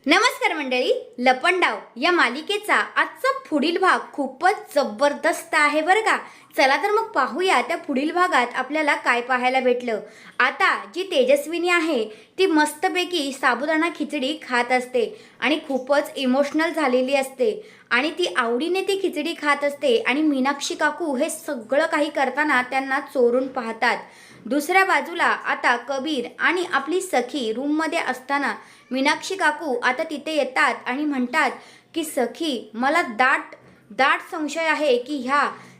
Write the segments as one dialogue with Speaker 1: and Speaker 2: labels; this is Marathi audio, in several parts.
Speaker 1: नमस्कार मंडळी, लपंडाव या मालिकेचा आजचा पुढील भाग खूपच जबरदस्त आहे बरं का. चला तर मग पाहूया त्या पुढील भागात आपल्याला काय पाहायला भेटलं. आता जी तेजस्विनी आहे ती मस्तपैकी साबुदाणा खिचडी खात असते आणि खूपच इमोशनल झालेली असते आणि ती आवडीने ती खिचडी खात असते आणि मीनाक्षी काकू हे सगळं काही करताना त्यांना चोरून पाहतात. दुसऱ्या बाजूला आता कबीर आणि आपली सखी रूममध्ये असताना मीनाक्षी काकू आता तिथे येतात आणि म्हणतात की सखी, मला दाट दाट संशय आहे की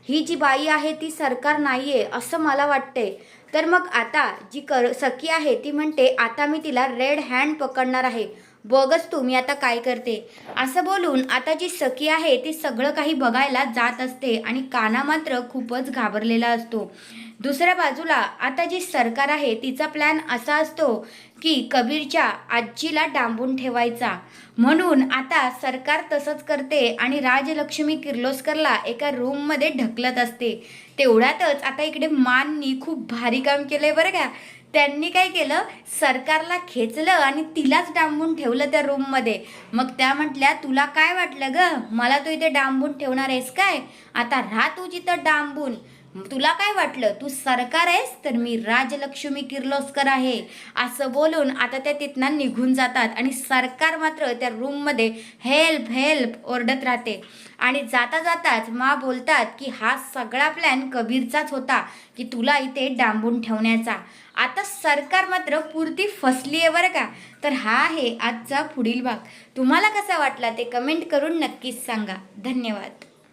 Speaker 1: ही जी बाई आहे ती सरकार नाही आहे असं मला वाटते. तर मग आता जी सखी आहे ती म्हणते आता मी तिला रेड हँड पकडणार आहे, बघच तू मी आता काय करते. असं बोलून आता जी सखी आहे ती सगळं काही बघायला जात असते आणि काना मात्र खूपच घाबरलेला असतो. दुसऱ्या बाजूला आता जी सरकार आहे तिचा प्लॅन असा असतो की कबीरच्या आजीला डांबून ठेवायचा, म्हणून आता सरकार तसंच करते आणि राजलक्ष्मी किर्लोस्करला एका रूममध्ये ढकलत असते. तेवढ्यातच आता इकडे माननी खूप भारी काम केलंय बरं का. त्यांनी काय केलं, सरकारला खेचलं आणि तिलाच डांबून ठेवलं त्या रूममध्ये. मग त्या म्हटल्या तुला काय वाटलं ग, मला तू इथे डांबून ठेवणार आहेस काय, आता राहा तू जिथं डांबून. तुला काय वाटलं तू सरकार आहेस तर मी राजलक्ष्मी किर्लोस्कर आहे. असं बोलून आता त्या तिथनं निघून जातात आणि सरकार मात्र त्या रूममध्ये हेल्प हेल्प ओरडत राहते. आणि जाता जाताच मा बोलतात की हा सगळा प्लॅन कबीरचाच होता की तुला इथे डांबून ठेवण्याचा. आता सरकार मात्र पुरती फसली आहे बरं का. तर हा आहे आजचा पुढील भाग. तुम्हाला कसा वाटला ते कमेंट करून नक्कीच सांगा. धन्यवाद.